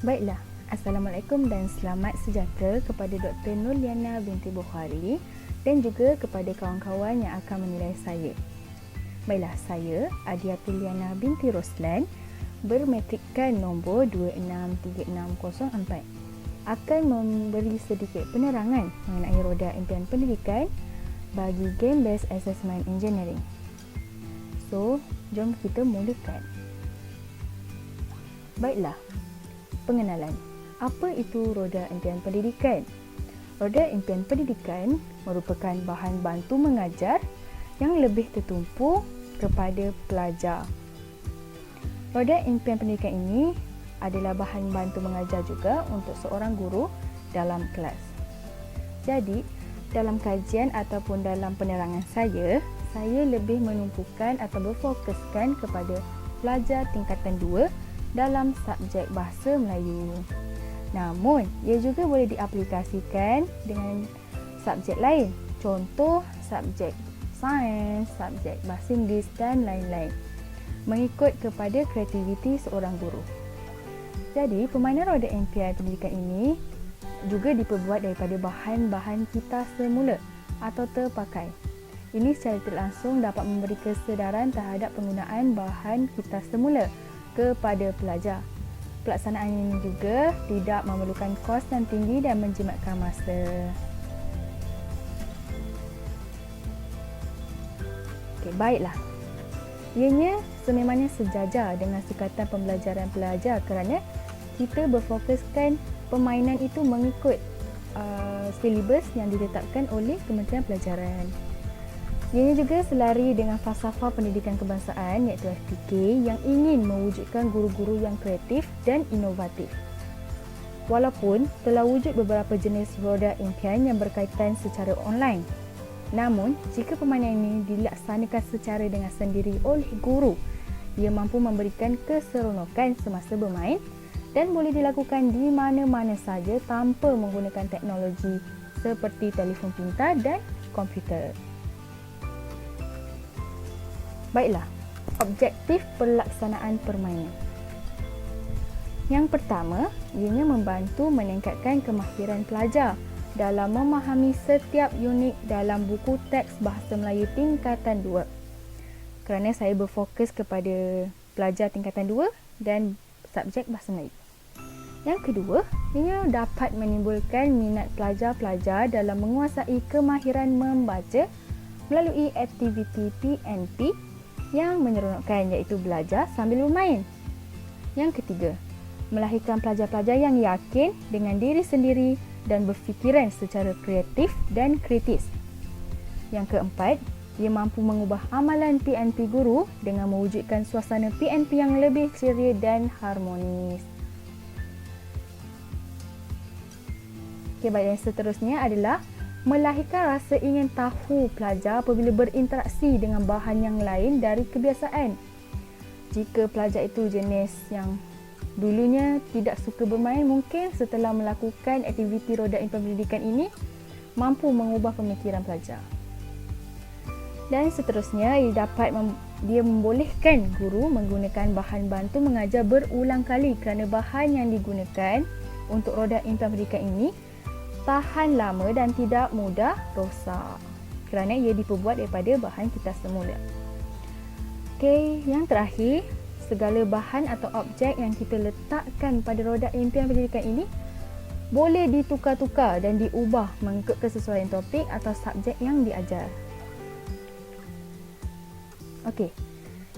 Baiklah, Assalamualaikum dan selamat sejahtera kepada Dr. Nurliana binti Bukhari dan juga kepada kawan-kawan yang akan menilai saya. Baiklah, saya Adiatul Liana binti Roslan bermetrikkan nombor 263604 akan memberi sedikit penerangan mengenai roda impian pendidikan bagi Game Based Assessment Engineering. So, jom kita mulakan. Baiklah, pengenalan. Apa itu roda impian pendidikan? Roda impian pendidikan merupakan bahan bantu mengajar yang lebih tertumpu kepada pelajar. Roda impian pendidikan ini adalah bahan bantu mengajar juga untuk seorang guru dalam kelas. Jadi, dalam kajian ataupun dalam penerangan saya lebih menumpukan atau berfokuskan kepada pelajar tingkatan 2 dalam subjek Bahasa Melayu. Namun, ia juga boleh diaplikasikan dengan subjek lain. Contoh, subjek sains, subjek Bahasa Inggeris dan lain-lain. Mengikut kepada kreativiti seorang guru. Jadi, permainan roda impian pendidikan ini juga diperbuat daripada bahan-bahan kitas semula atau terpakai. Ini secara tidak langsung dapat memberi kesedaran terhadap penggunaan bahan kitas semula kepada pelajar. Pelaksanaan ini juga tidak memerlukan kos yang tinggi dan menjimatkan masa. Okey, baiklah. Ianya sememangnya sejajar dengan sukatan pembelajaran pelajar kerana kita berfokuskan permainan itu mengikut silibus yang ditetapkan oleh Kementerian Pelajaran. Ianya juga selari dengan falsafah pendidikan kebangsaan iaitu FPK yang ingin mewujudkan guru-guru yang kreatif dan inovatif. Walaupun telah wujud beberapa jenis roda impian yang berkaitan secara online. Namun, jika permainan ini dilaksanakan secara dengan sendiri oleh guru, ia mampu memberikan keseronokan semasa bermain dan boleh dilakukan di mana-mana saja tanpa menggunakan teknologi seperti telefon pintar dan komputer. Baiklah, objektif pelaksanaan permainan. Yang pertama, ianya membantu meningkatkan kemahiran pelajar dalam memahami setiap unit dalam buku teks Bahasa Melayu tingkatan 2. Kerana saya berfokus kepada pelajar tingkatan 2 dan subjek Bahasa Melayu. Yang kedua, ia dapat menimbulkan minat pelajar-pelajar dalam menguasai kemahiran membaca melalui aktiviti PNP yang menyeronokkan iaitu belajar sambil bermain. Yang ketiga, melahirkan pelajar-pelajar yang yakin dengan diri sendiri dan berfikiran secara kreatif dan kritis. Yang keempat, ia mampu mengubah amalan PNP guru dengan mewujudkan suasana PNP yang lebih ceria dan harmonis. Okey, baik, yang seterusnya adalah melahirkan rasa ingin tahu pelajar apabila berinteraksi dengan bahan yang lain dari kebiasaan. Jika pelajar itu jenis yang dulunya tidak suka bermain, mungkin setelah melakukan aktiviti roda impian pendidikan ini mampu mengubah pemikiran pelajar. Dan seterusnya, dia membolehkan guru menggunakan bahan bantu mengajar berulang kali kerana bahan yang digunakan untuk roda impian pendidikan ini tahan lama dan tidak mudah rosak kerana ia diperbuat daripada bahan kitas semula. Okey, yang terakhir, segala bahan atau objek yang kita letakkan pada roda impian pendidikan ini boleh ditukar-tukar dan diubah mengikut kesesuaian topik atau subjek yang diajar. Okey,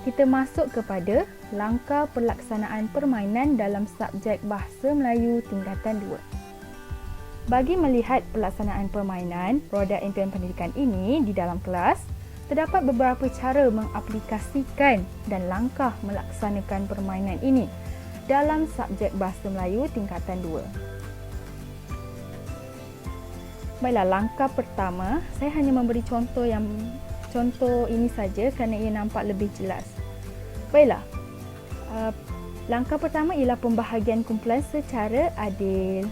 kita masuk kepada langkah pelaksanaan permainan dalam subjek Bahasa Melayu tingkatan 2. Bagi melihat pelaksanaan permainan roda impian pendidikan ini di dalam kelas, terdapat beberapa cara mengaplikasikan dan langkah melaksanakan permainan ini dalam subjek Bahasa Melayu tingkatan 2. Baiklah, langkah pertama, saya hanya memberi contoh ini saja kerana ia nampak lebih jelas. Baiklah, langkah pertama ialah pembahagian kumpulan secara adil.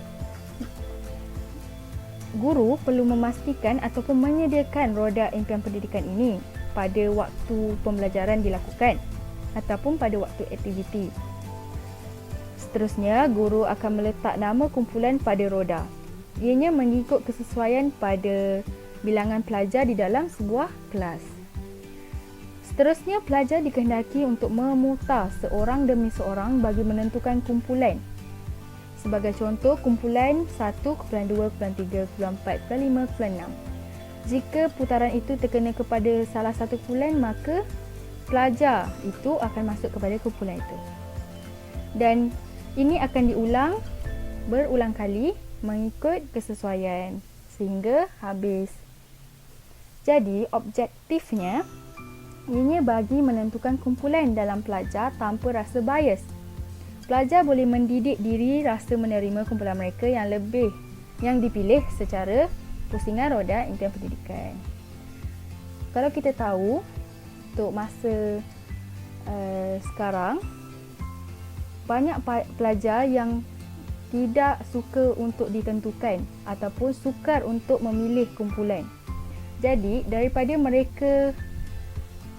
Guru perlu memastikan ataupun menyediakan roda impian pendidikan ini pada waktu pembelajaran dilakukan ataupun pada waktu aktiviti. Seterusnya, guru akan meletak nama kumpulan pada roda. Ianya mengikut kesesuaian pada bilangan pelajar di dalam sebuah kelas. Seterusnya, pelajar dikehendaki untuk memutar seorang demi seorang bagi menentukan kumpulan. Sebagai contoh, kumpulan 1, kumpulan 2, kumpulan 3, kumpulan 4, kumpulan 5, kumpulan 6. Jika putaran itu terkena kepada salah satu kumpulan, maka pelajar itu akan masuk kepada kumpulan itu. Dan ini akan diulang berulang kali mengikut kesesuaian sehingga habis. Jadi, objektifnya ianya bagi menentukan kumpulan dalam pelajar tanpa rasa bias. Pelajar boleh mendidik diri rasa menerima kumpulan mereka yang dipilih secara pusingan roda impian pendidikan. Kalau kita tahu, untuk masa sekarang, banyak pelajar yang tidak suka untuk ditentukan ataupun sukar untuk memilih kumpulan. Jadi, daripada mereka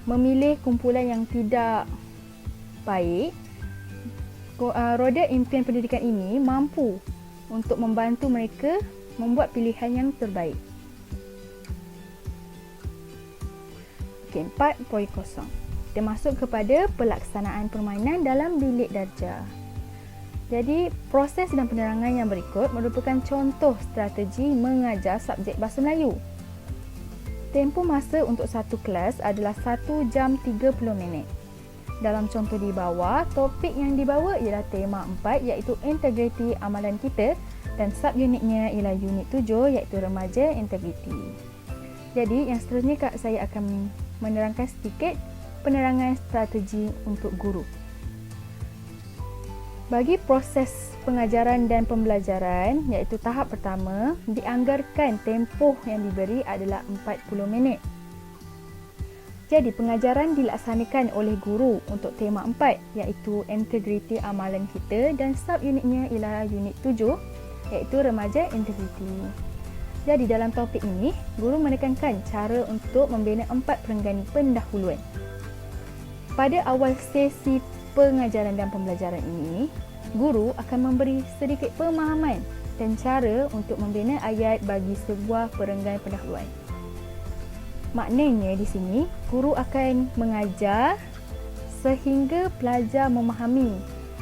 memilih kumpulan yang tidak baik, roda impian pendidikan ini mampu untuk membantu mereka membuat pilihan yang terbaik. Okey, 4.0. Kita masuk kepada pelaksanaan permainan dalam bilik darjah. Jadi, proses dan penerangan yang berikut merupakan contoh strategi mengajar subjek Bahasa Melayu. Tempoh masa untuk satu kelas adalah 1 jam 30 minit. Dalam contoh di bawah, topik yang dibawa ialah tema 4 iaitu integriti amalan kita dan subunitnya ialah unit 7 iaitu remaja integriti. Jadi, yang seterusnya saya akan menerangkan sedikit penerangan strategi untuk guru. Bagi proses pengajaran dan pembelajaran, iaitu tahap pertama, dianggarkan tempoh yang diberi adalah 40 minit. Jadi, pengajaran dilaksanakan oleh guru untuk tema 4, iaitu integriti amalan kita dan subunitnya ialah unit 7, iaitu remaja integriti. Jadi, dalam topik ini, guru menekankan cara untuk membina 4 perenggan pendahuluan. Pada awal sesi pengajaran dan pembelajaran ini, guru akan memberi sedikit pemahaman dan cara untuk membina ayat bagi sebuah perenggan pendahuluan. Maknanya di sini, guru akan mengajar sehingga pelajar memahami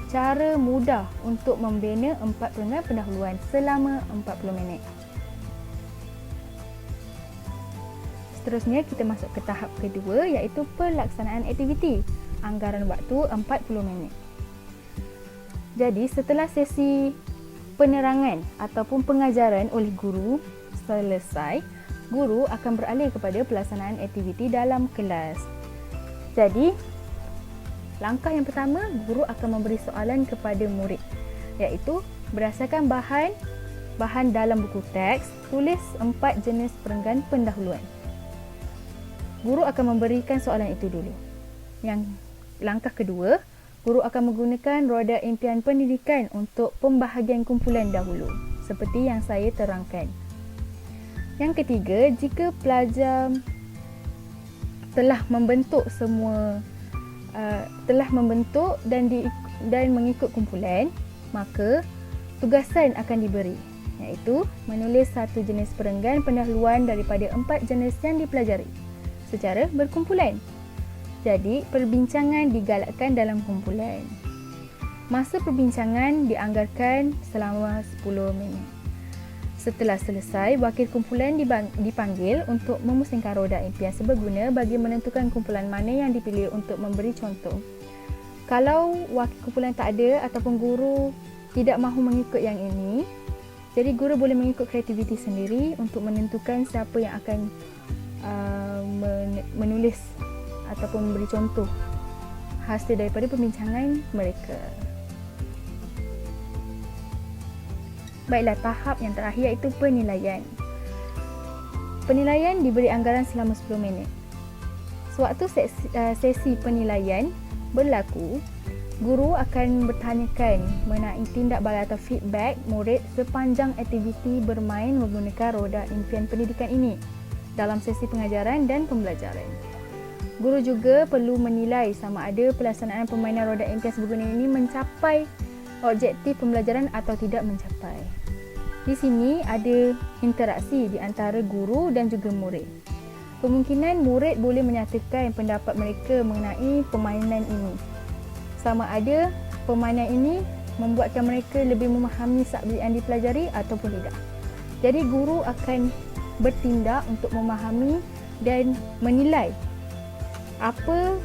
cara mudah untuk membina 4 perenggan pendahuluan selama 40 minit. Seterusnya kita masuk ke tahap kedua iaitu pelaksanaan aktiviti. Anggaran waktu 40 minit. Jadi setelah sesi penerangan ataupun pengajaran oleh guru selesai, guru akan beralih kepada pelaksanaan aktiviti dalam kelas. Jadi langkah yang pertama, guru akan memberi soalan kepada murid iaitu berdasarkan bahan dalam buku teks, tulis 4 jenis perenggan pendahuluan. Guru akan memberikan soalan itu dulu. Yang langkah kedua, guru akan menggunakan roda impian pendidikan untuk pembahagian kumpulan dahulu, seperti yang saya terangkan. Yang ketiga, jika pelajar telah membentuk dan mengikut kumpulan, maka tugasan akan diberi, iaitu menulis 1 jenis perenggan pendahuluan daripada 4 jenis yang dipelajari secara berkumpulan. Jadi, perbincangan digalakkan dalam kumpulan. Masa perbincangan dianggarkan selama 10 minit. Setelah selesai, wakil kumpulan dipanggil untuk memusingkan roda impian seberguna bagi menentukan kumpulan mana yang dipilih untuk memberi contoh. Kalau wakil kumpulan tak ada ataupun guru tidak mahu mengikut yang ini, jadi guru boleh mengikut kreativiti sendiri untuk menentukan siapa yang akan menulis ataupun memberi contoh hasil daripada perbincangan mereka. Baiklah, tahap yang terakhir iaitu penilaian. Penilaian diberi anggaran selama 10 minit. Sewaktu sesi penilaian berlaku, guru akan bertanyakan mengenai tindak balik atau feedback murid sepanjang aktiviti bermain menggunakan roda impian pendidikan ini dalam sesi pengajaran dan pembelajaran. Guru juga perlu menilai sama ada pelaksanaan permainan roda impian seberguna ini mencapai objektif pembelajaran atau tidak mencapai. Di sini ada interaksi di antara guru dan juga murid. Kemungkinan murid boleh menyatakan pendapat mereka mengenai permainan ini. Sama ada permainan ini membuatkan mereka lebih memahami subjek yang dipelajari ataupun tidak. Jadi guru akan bertindak untuk memahami dan menilai apa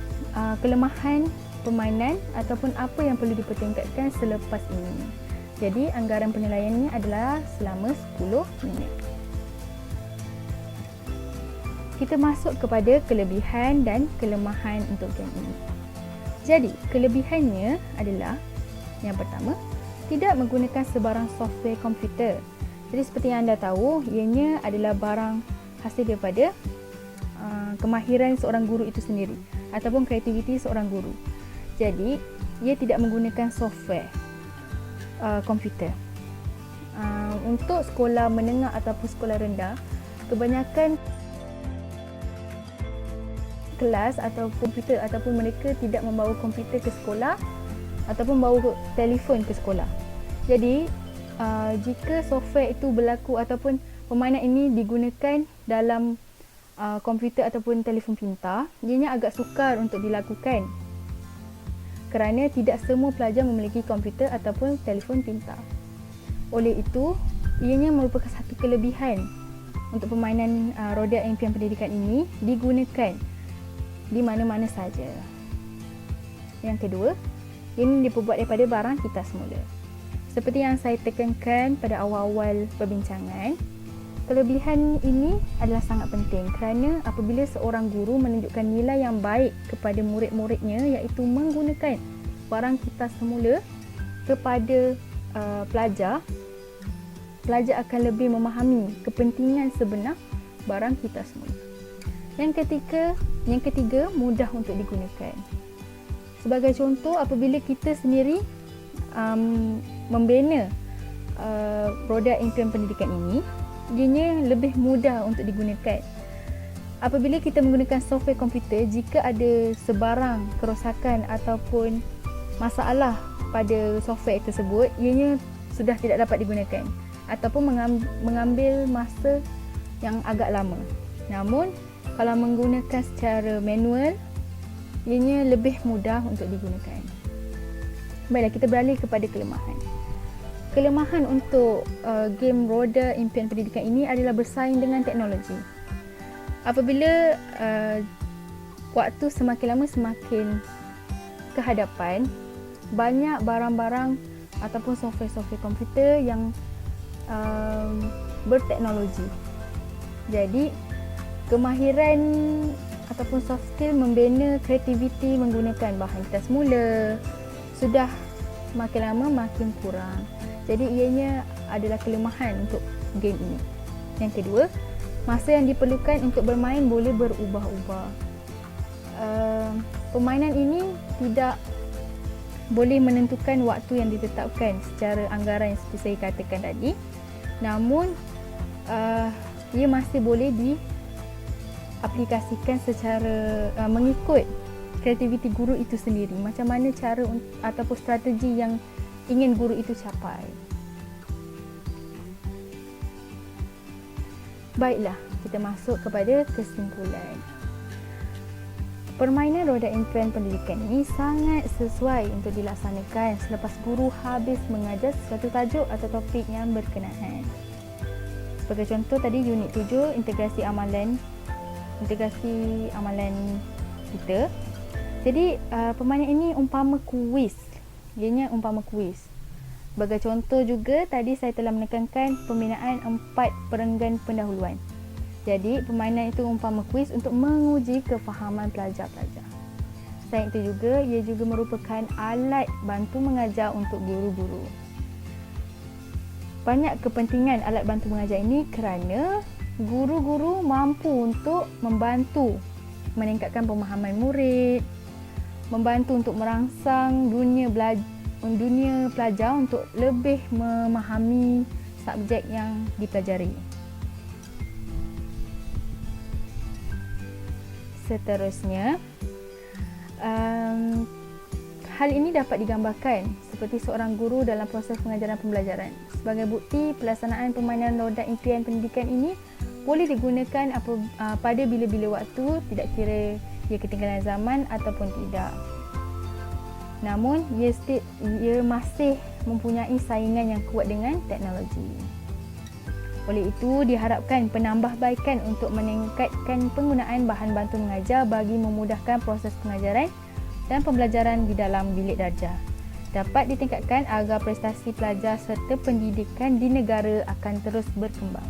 kelemahan permainan ataupun apa yang perlu dipertingkatkan selepas ini. Jadi anggaran penilaiannya adalah selama 10 minit. Kita masuk kepada kelebihan dan kelemahan untuk game ini. Jadi kelebihannya adalah yang pertama, tidak menggunakan sebarang software komputer. Jadi seperti yang anda tahu, ianya adalah barang hasil daripada kemahiran seorang guru itu sendiri ataupun kreativiti seorang guru. Jadi ia tidak menggunakan software komputer. Untuk sekolah menengah ataupun sekolah rendah, kebanyakan kelas atau komputer ataupun mereka tidak membawa komputer ke sekolah ataupun bawa telefon ke sekolah. Jadi jika software itu berlaku ataupun permainan ini digunakan dalam komputer ataupun telefon pintar, ianya agak sukar untuk dilakukan kerana tidak semua pelajar memiliki komputer ataupun telefon pintar. Oleh itu, ianya merupakan satu kelebihan untuk permainan roda impian pendidikan ini digunakan di mana-mana saja. Yang kedua, ini diperbuat daripada barang kita semula. Seperti yang saya tekankan pada awal-awal perbincangan, kelebihan ini adalah sangat penting kerana apabila seorang guru menunjukkan nilai yang baik kepada murid-muridnya, iaitu menggunakan barang kita semula kepada pelajar akan lebih memahami kepentingan sebenar barang kita semula. Yang ketiga, mudah untuk digunakan. Sebagai contoh, apabila kita sendiri membina roda impian pendidikan ini, ianya lebih mudah untuk digunakan. Apabila kita menggunakan software komputer, jika ada sebarang kerosakan ataupun masalah pada software tersebut, ianya sudah tidak dapat digunakan ataupun mengambil masa yang agak lama. Namun, kalau menggunakan secara manual, ianya lebih mudah untuk digunakan. Baiklah, kita beralih kepada kelemahan. Kelemahan untuk game roda impian pendidikan ini adalah bersaing dengan teknologi. Apabila waktu semakin lama semakin ke hadapan, banyak barang-barang ataupun software-software komputer yang berteknologi. Jadi, kemahiran ataupun soft skill membina kreativiti menggunakan bahan kita semula sudah makin lama makin kurang. Jadi ianya adalah kelemahan untuk game ini. Yang kedua, masa yang diperlukan untuk bermain boleh berubah-ubah. Permainan ini tidak boleh menentukan waktu yang ditetapkan secara anggaran yang seperti saya katakan tadi. Namun, ia masih boleh diaplikasikan secara mengikut kreativiti guru itu sendiri. Macam mana cara ataupun strategi yang ingin guru itu capai. Baiklah, kita masuk kepada kesimpulan. Permainan roda impian pendidikan ini sangat sesuai untuk dilaksanakan selepas guru habis mengajar sesuatu tajuk atau topik yang berkenaan. Sebagai contoh tadi unit 7, integrasi amalan kita. Jadi permainan ini umpama kuis. Ianya umpama kuis. Sebagai contoh juga tadi saya telah menekankan pembinaan 4 perenggan pendahuluan. Jadi permainan itu umpama kuis untuk menguji kefahaman pelajar-pelajar. Selain itu juga, ia juga merupakan alat bantu mengajar untuk guru-guru. Banyak kepentingan alat bantu mengajar ini kerana guru-guru mampu untuk membantu meningkatkan pemahaman murid, membantu untuk merangsang dunia pelajar untuk lebih memahami subjek yang dipelajari. Seterusnya, Hal ini dapat digambarkan seperti seorang guru dalam proses pengajaran pembelajaran. Sebagai bukti, pelaksanaan permainan roda impian pendidikan ini boleh digunakan pada bila-bila waktu, tidak kira ia ketinggalan zaman ataupun tidak. Namun, ia masih mempunyai saingan yang kuat dengan teknologi. Oleh itu, diharapkan penambahbaikan untuk meningkatkan penggunaan bahan bantu mengajar bagi memudahkan proses pengajaran dan pembelajaran di dalam bilik darjah dapat ditingkatkan agar prestasi pelajar serta pendidikan di negara akan terus berkembang.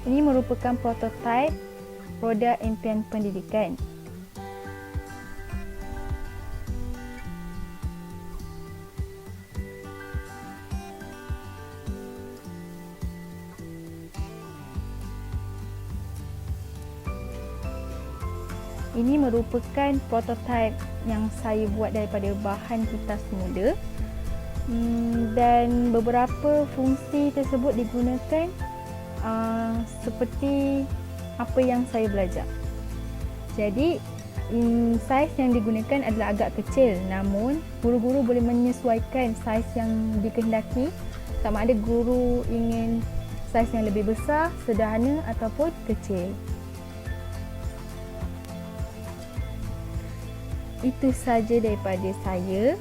Ini merupakan prototipe roda impian pendidikan. Ini merupakan prototipe yang saya buat daripada bahan kitas muda, dan beberapa fungsi tersebut digunakan seperti apa yang saya belajar. Jadi saiz yang digunakan adalah agak kecil, namun guru-guru boleh menyesuaikan saiz yang dikehendaki, sama ada guru ingin saiz yang lebih besar, sederhana ataupun kecil. Itu saja daripada saya.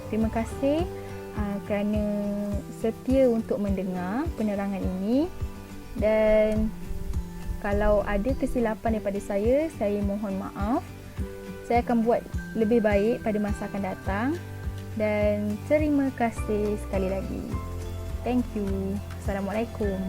Terima kasih kerana setia untuk mendengar penerangan ini, dan kalau ada kesilapan daripada saya mohon maaf. Saya akan buat lebih baik pada masa akan datang, dan terima kasih sekali lagi. Thank you. Assalamualaikum.